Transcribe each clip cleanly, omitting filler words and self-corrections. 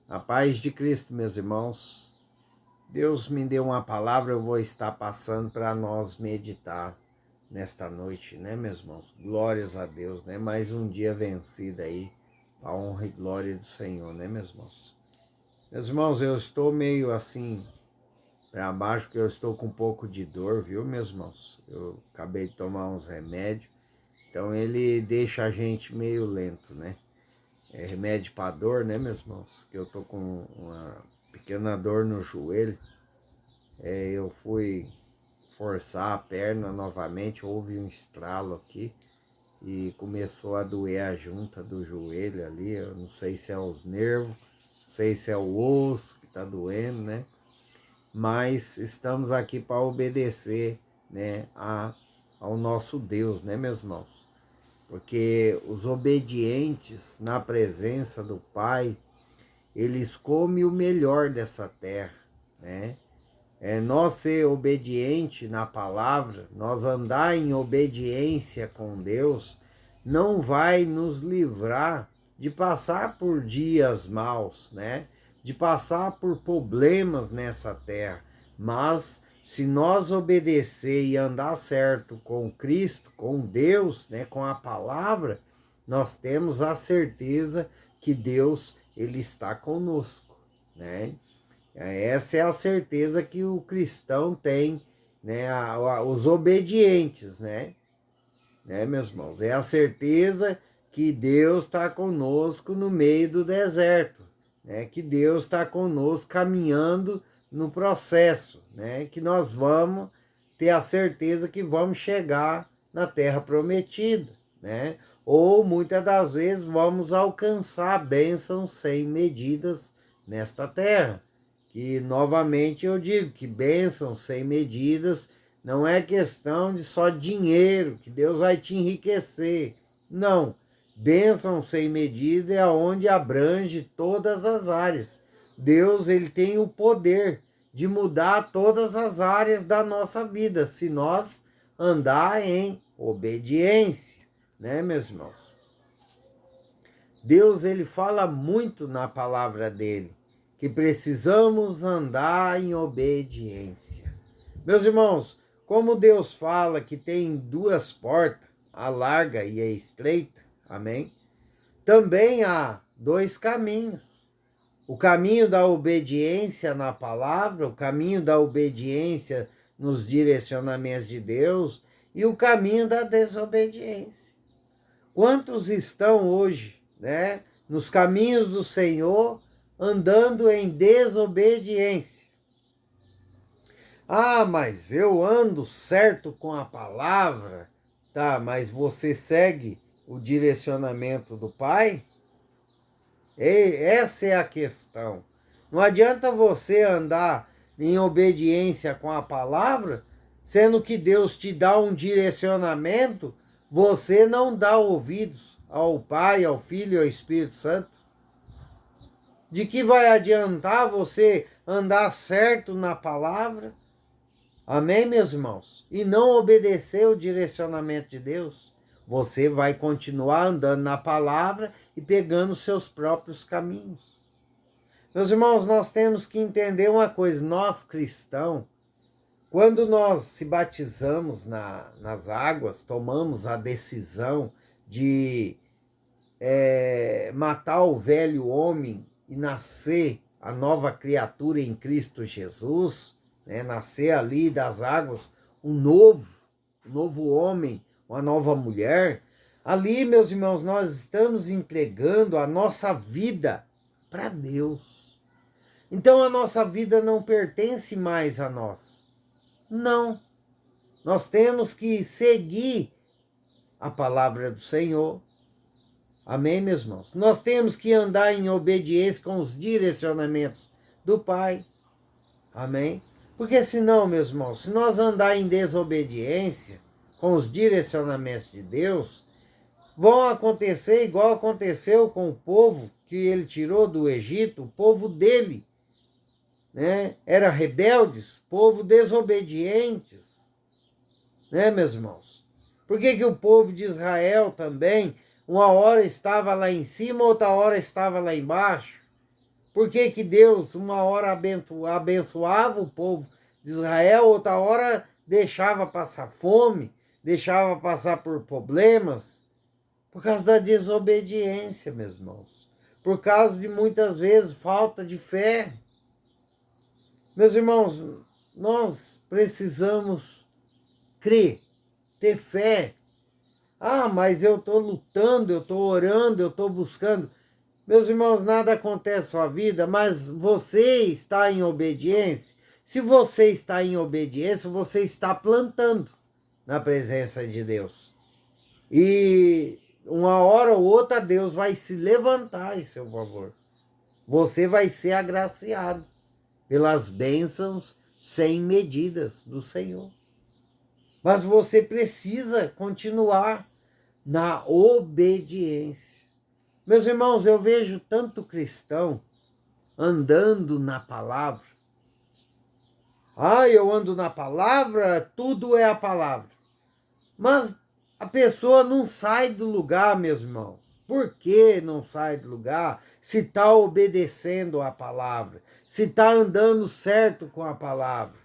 A paz de Cristo, meus irmãos. Deus me deu uma palavra, eu vou estar passando para nós meditar nesta noite, né, meus irmãos? Glórias a Deus, né? Mais um dia vencido aí, para a honra e glória do Senhor, né, meus irmãos? Meus irmãos, eu estou meio assim, para baixo, porque eu estou com um pouco de dor, viu, meus irmãos? Eu acabei de tomar uns remédios, então ele deixa a gente meio lento, né? É remédio para dor, né, meus irmãos? Que eu tô com uma pequena dor no joelho. Eu fui forçar a perna novamente, houve um estralo aqui e começou a doer a junta do joelho ali. Eu não sei se é os nervos, não sei se é o osso que tá doendo, né? Mas estamos aqui para obedecer, né, ao nosso Deus, né, meus irmãos? Porque os obedientes na presença do Pai, eles comem o melhor dessa terra, né? Nós ser obediente na palavra, nós andar em obediência com Deus, não vai nos livrar de passar por dias maus, né? De passar por problemas nessa terra. Mas se nós obedecer e andar certo com Cristo, com Deus, né, com a palavra, nós temos a certeza que Deus ele está conosco, né? Essa é a certeza que o cristão tem, né? Os obedientes, né, meus irmãos? É a certeza que Deus está conosco no meio do deserto, né? Que Deus está conosco caminhando no processo, né? Que nós vamos ter a certeza que vamos chegar na terra prometida, né? Ou muitas das vezes vamos alcançar bênçãos sem medidas nesta terra. Que novamente eu digo que bênçãos sem medidas não é questão de só dinheiro, que Deus vai te enriquecer. Não. Bênção sem medida é onde abrange todas as áreas. Deus ele tem o poder de mudar todas as áreas da nossa vida, se nós andar em obediência, né, meus irmãos? Deus ele fala muito na palavra dele, que precisamos andar em obediência. Meus irmãos, como Deus fala que tem duas portas, a larga e a estreita, amém? Também há dois caminhos. O caminho da obediência na palavra, o caminho da obediência nos direcionamentos de Deus e o caminho da desobediência. Quantos estão hoje, né, nos caminhos do Senhor, andando em desobediência? Ah, mas eu ando certo com a palavra. Tá, mas você segue o direcionamento do Pai? Essa é a questão. Não adianta você andar em obediência com a palavra, sendo que Deus te dá um direcionamento, você não dá ouvidos ao Pai, ao Filho e ao Espírito Santo. De que vai adiantar você andar certo na palavra? Amém, meus irmãos? E não obedecer o direcionamento de Deus? Você vai continuar andando na palavra e pegando seus próprios caminhos. Meus irmãos, nós temos que entender uma coisa, nós cristãos, quando nós se batizamos nas águas, tomamos a decisão de matar o velho homem e nascer a nova criatura em Cristo Jesus, né? Nascer ali das águas um novo homem, uma nova mulher. Ali, meus irmãos, nós estamos entregando a nossa vida para Deus. Então a nossa vida não pertence mais a nós. Não. Nós temos que seguir a palavra do Senhor. Amém, meus irmãos? Nós temos que andar em obediência com os direcionamentos do Pai. Amém? Porque senão, meus irmãos, se nós andar em desobediência com os direcionamentos de Deus, vão acontecer igual aconteceu com o povo que ele tirou do Egito, o povo dele, né? Era rebeldes, povo desobedientes, né, meus irmãos? Por que o povo de Israel também, uma hora estava lá em cima, outra hora estava lá embaixo? Por que que Deus, uma hora abençoava o povo de Israel, outra hora deixava passar fome, deixava passar por problemas? Por causa da desobediência, meus irmãos. Por causa de, muitas vezes, falta de fé. Meus irmãos, nós precisamos crer, ter fé. Ah, mas eu estou lutando, eu estou orando, eu estou buscando. Meus irmãos, nada acontece na sua vida, mas você está em obediência. Se você está em obediência, você está plantando na presença de Deus. E uma hora ou outra Deus vai se levantar em seu favor. Você vai ser agraciado pelas bênçãos sem medidas do Senhor. Mas você precisa continuar na obediência. Meus irmãos, eu vejo tanto cristão andando na palavra. Ah, eu ando na palavra, tudo é a palavra. Mas a pessoa não sai do lugar, meus irmãos. Por que não sai do lugar se está obedecendo a palavra? Se está andando certo com a palavra?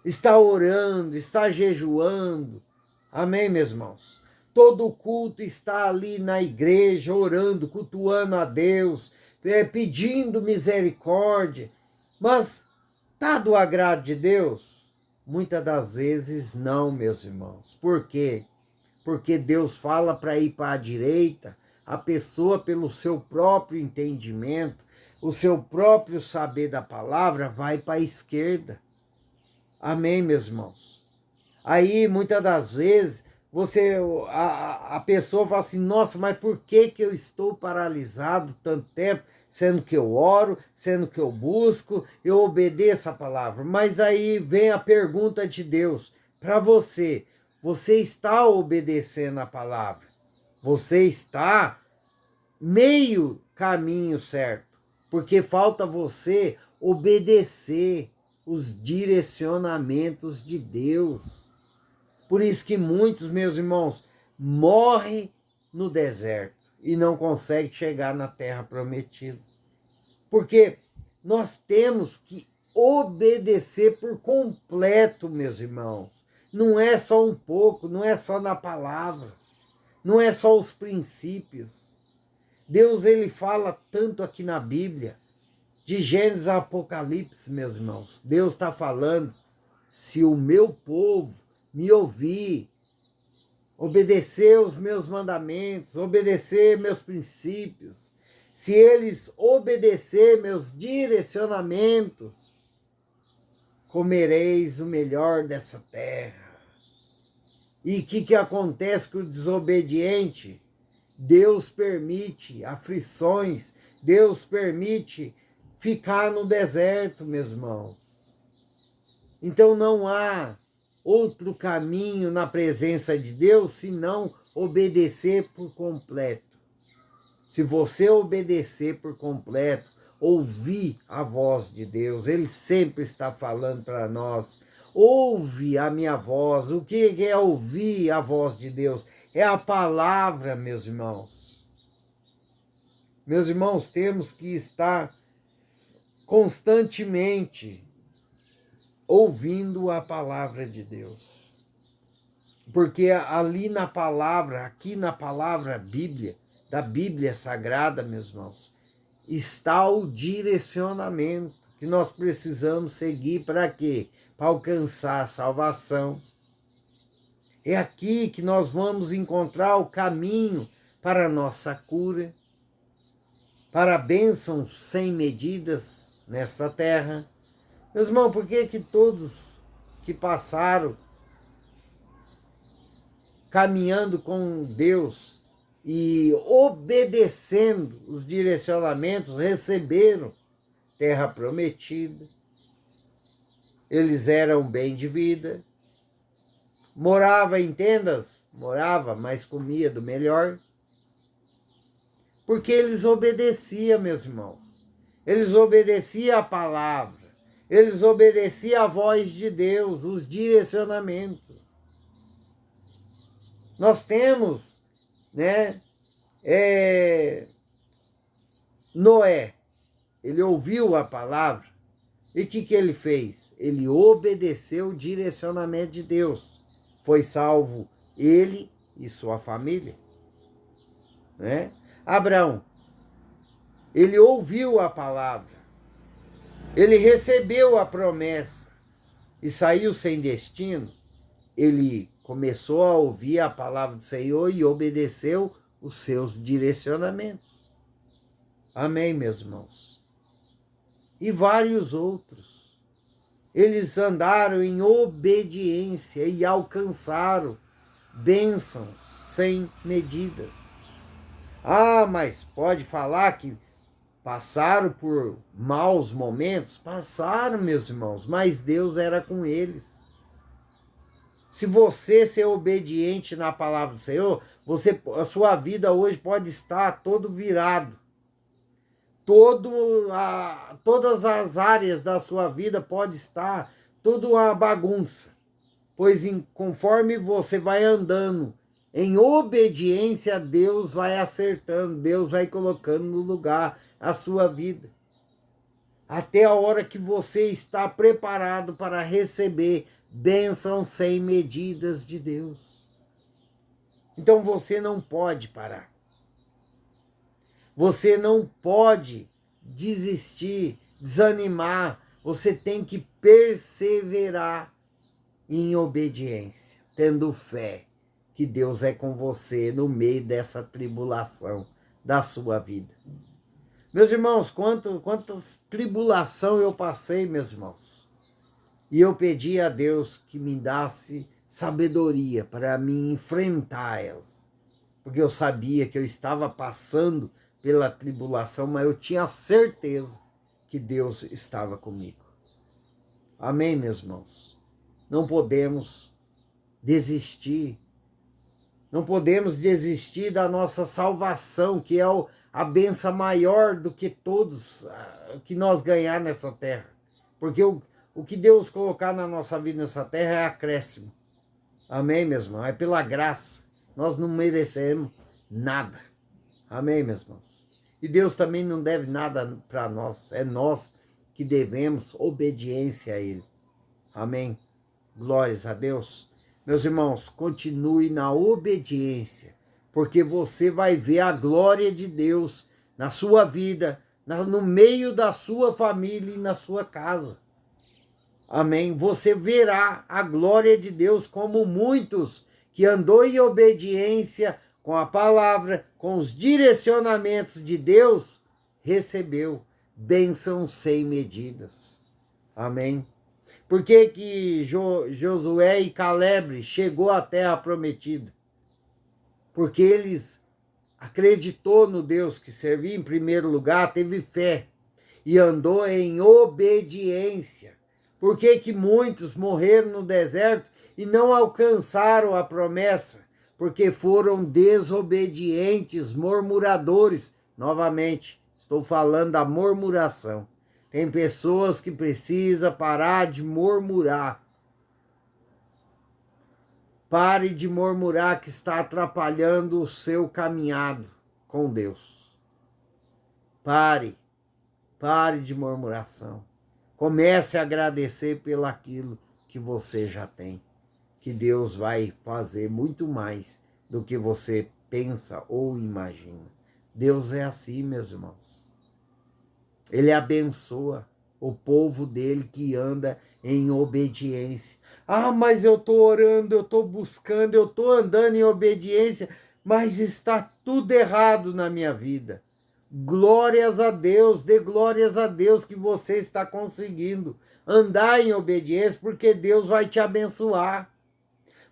Está orando, está jejuando. Amém, meus irmãos? Todo culto está ali na igreja, orando, cultuando a Deus, pedindo misericórdia. Mas está do agrado de Deus? Muitas das vezes não, meus irmãos. Por quê? Porque Deus fala para ir para a direita, a pessoa, pelo seu próprio entendimento, o seu próprio saber da palavra, vai para a esquerda. Amém, meus irmãos? Aí, muitas das vezes, a pessoa fala assim, nossa, mas por que que eu estou paralisado tanto tempo, sendo que eu oro, sendo que eu busco, eu obedeço a palavra? Mas aí vem a pergunta de Deus para você, você está obedecendo a palavra? Você está meio caminho certo, porque falta você obedecer os direcionamentos de Deus. Por isso que muitos, meus irmãos, morrem no deserto e não conseguem chegar na terra prometida. Porque nós temos que obedecer por completo, meus irmãos. Não é só um pouco, não é só na palavra, não é só os princípios. Deus, ele fala tanto aqui na Bíblia, de Gênesis a Apocalipse, meus irmãos. Deus está falando, se o meu povo me ouvir, obedecer os meus mandamentos, obedecer meus princípios, se eles obedecer meus direcionamentos, comereis o melhor dessa terra. E o que acontece com o desobediente? Deus permite aflições, Deus permite ficar no deserto, meus irmãos. Então não há outro caminho na presença de Deus senão obedecer por completo. Se você obedecer por completo, ouvir a voz de Deus, Ele sempre está falando para nós, ouve a minha voz. O que é ouvir a voz de Deus? É a palavra, meus irmãos. Meus irmãos, temos que estar constantemente ouvindo a palavra de Deus. Porque ali na palavra, aqui na palavra Bíblia, da Bíblia Sagrada, meus irmãos, está o direcionamento que nós precisamos seguir para quê? Para alcançar a salvação. É aqui que nós vamos encontrar o caminho para a nossa cura, para bênçãos sem medidas nesta terra. Meus irmãos, por que que todos que passaram caminhando com Deus e obedecendo os direcionamentos, receberam terra prometida, eles eram bem de vida, morava em tendas, morava, mas comia do melhor, porque eles obedeciam, meus irmãos, eles obedeciam a palavra, eles obedeciam a voz de Deus, os direcionamentos. Nós temos, né, Noé. ele ouviu a palavra e o que ele fez? Ele obedeceu o direcionamento de Deus. Foi salvo ele e sua família, né? Abraão, ele ouviu a palavra, ele recebeu a promessa e saiu sem destino. Ele começou a ouvir a palavra do Senhor e obedeceu os seus direcionamentos. Amém, meus irmãos? E vários outros. Eles andaram em obediência e alcançaram bênçãos sem medidas. Ah, mas pode falar que passaram por maus momentos? Passaram, meus irmãos, mas Deus era com eles. Se você ser obediente na palavra do Senhor, a sua vida hoje pode estar todo virado. Todas as áreas da sua vida pode estar tudo uma bagunça. Pois conforme você vai andando em obediência, Deus vai acertando, Deus vai colocando no lugar a sua vida. Até a hora que você está preparado para receber bênção sem medidas de Deus. Então você não pode parar. Você não pode desistir, desanimar. Você tem que perseverar em obediência, tendo fé que Deus é com você no meio dessa tribulação da sua vida. Meus irmãos, quantas tribulação eu passei, meus irmãos. E eu pedi a Deus que me desse sabedoria para me enfrentar elas. Porque eu sabia que eu estava passando pela tribulação, mas eu tinha certeza que Deus estava comigo. Amém, meus irmãos? Não podemos desistir. Não podemos desistir da nossa salvação, que é a bênção maior do que todos que nós ganhar nessa terra. Porque o que Deus colocar na nossa vida nessa terra é acréscimo. Amém, meus irmãos? É pela graça. Nós não merecemos nada. Amém, meus irmãos? E Deus também não deve nada para nós. É nós que devemos obediência a Ele. Amém? Glórias a Deus. Meus irmãos, continue na obediência, porque você vai ver a glória de Deus na sua vida, no meio da sua família e na sua casa. Amém? Você verá a glória de Deus como muitos que andou em obediência com a palavra, com os direcionamentos de Deus, recebeu bênçãos sem medidas. Amém? Por que Josué e Caleb chegou à terra prometida? Porque eles acreditou no Deus que servia em primeiro lugar, teve fé e andou em obediência. Por que muitos morreram no deserto e não alcançaram a promessa? Porque foram desobedientes, murmuradores. Novamente, estou falando da murmuração. Tem pessoas que precisam parar de murmurar. Pare de murmurar que está atrapalhando o seu caminhado com Deus. Pare de murmuração. Comece a agradecer pelo aquilo que você já tem. Que Deus vai fazer muito mais do que você pensa ou imagina. Deus é assim, meus irmãos. Ele abençoa o povo dele que anda em obediência. Ah, mas eu estou orando, eu estou buscando, eu estou andando em obediência, mas está tudo errado na minha vida. Glórias a Deus, dê glórias a Deus que você está conseguindo andar em obediência, porque Deus vai te abençoar.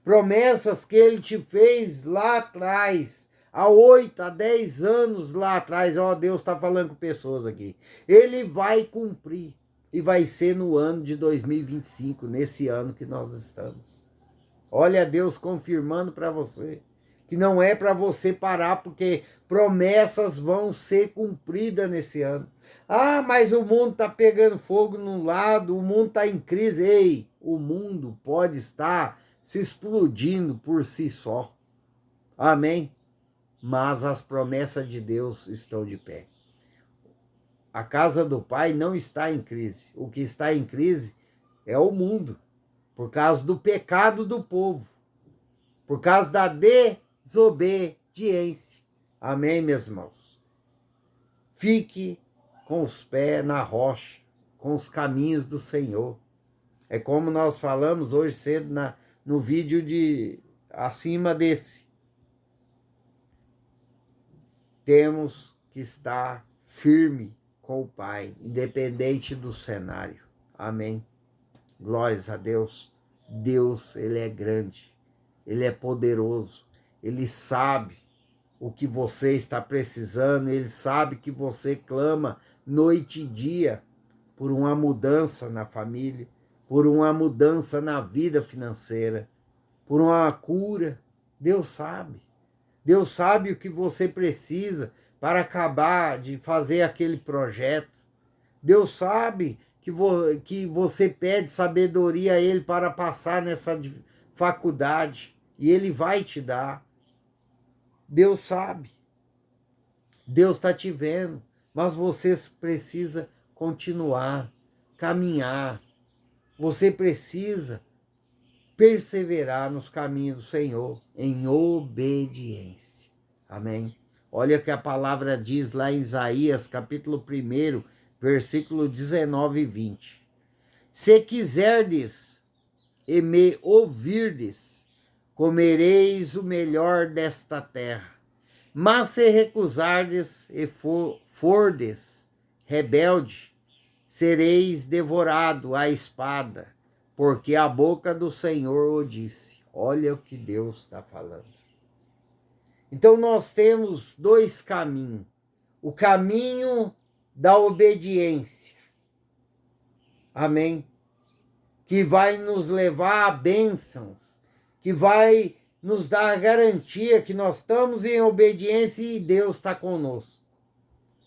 Promessas que Ele te fez lá atrás, há 8, há 10 anos lá atrás, ó, Deus está falando com pessoas aqui. Ele vai cumprir e vai ser no ano de 2025, nesse ano que nós estamos. Olha Deus confirmando para você que não é para você parar, porque promessas vão ser cumpridas nesse ano. Ah, mas o mundo está pegando fogo num lado, o mundo está em crise. Ei, o mundo pode estar se explodindo por si só. Amém? Mas as promessas de Deus estão de pé. A casa do Pai não está em crise. O que está em crise é o mundo, por causa do pecado do povo, por causa da desobediência. Amém, meus irmãos? Fique com os pés na rocha, com os caminhos do Senhor. É como nós falamos hoje cedo no vídeo acima desse. Temos que estar firme com o Pai, independente do cenário. Amém. Glórias a Deus. Deus, Ele é grande, Ele é poderoso, Ele sabe o que você está precisando, Ele sabe que você clama noite e dia por uma mudança na família, por uma mudança na vida financeira, por uma cura. Deus sabe. Deus sabe o que você precisa para acabar de fazer aquele projeto. Deus sabe que você pede sabedoria a Ele para passar nessa faculdade e Ele vai te dar. Deus sabe. Deus está te vendo, mas você precisa continuar, caminhar. Você precisa perseverar nos caminhos do Senhor em obediência. Amém? Olha o que a palavra diz lá em Isaías, capítulo 1, versículo 19 e 20. Se quiserdes e me ouvirdes, comereis o melhor desta terra. Mas se recusardes e fordes rebelde, sereis devorado à espada, porque a boca do Senhor o disse. Olha o que Deus está falando. Então nós temos dois caminhos. O caminho da obediência. Amém? Que vai nos levar a bênçãos, que vai nos dar a garantia que nós estamos em obediência e Deus está conosco.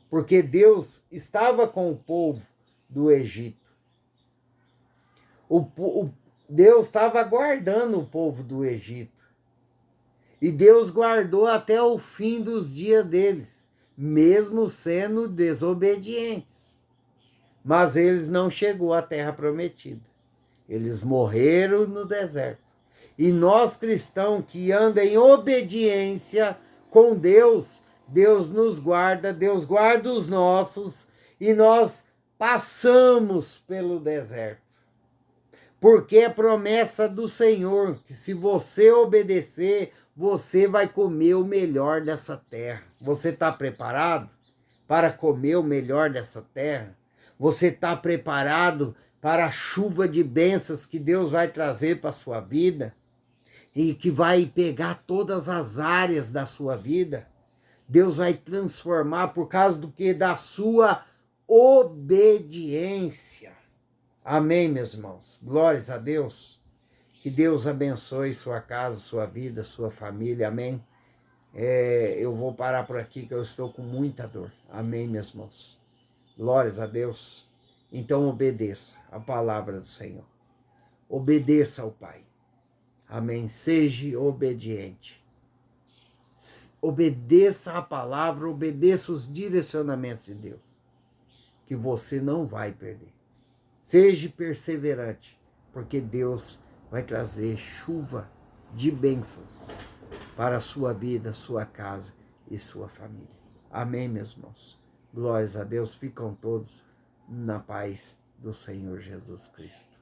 Porque Deus estava com o povo do Egito. Deus estava guardando o povo do Egito. E Deus guardou até o fim dos dias deles, mesmo sendo desobedientes. Mas eles não chegou à terra prometida. Eles morreram no deserto. E nós cristãos que andam em obediência com Deus, Deus nos guarda, Deus guarda os nossos e nós passamos pelo deserto. Porque é promessa do Senhor que se você obedecer, você vai comer o melhor dessa terra. Você está preparado para comer o melhor dessa terra? Você está preparado para a chuva de bênçãos que Deus vai trazer para a sua vida? E que vai pegar todas as áreas da sua vida? Deus vai transformar por causa do que? Da sua obediência. Amém, meus irmãos? Glórias a Deus. Que Deus abençoe sua casa, sua vida, sua família. Amém? Eu vou parar por aqui que eu estou com muita dor. Amém, meus irmãos? Glórias a Deus. Então obedeça a palavra do Senhor. Obedeça ao Pai. Amém? Seja obediente. Obedeça a palavra, obedeça os direcionamentos de Deus. Que você não vai perder. Seja perseverante, porque Deus vai trazer chuva de bênçãos para a sua vida, sua casa e sua família. Amém, meus irmãos? Glórias a Deus. Ficam todos na paz do Senhor Jesus Cristo.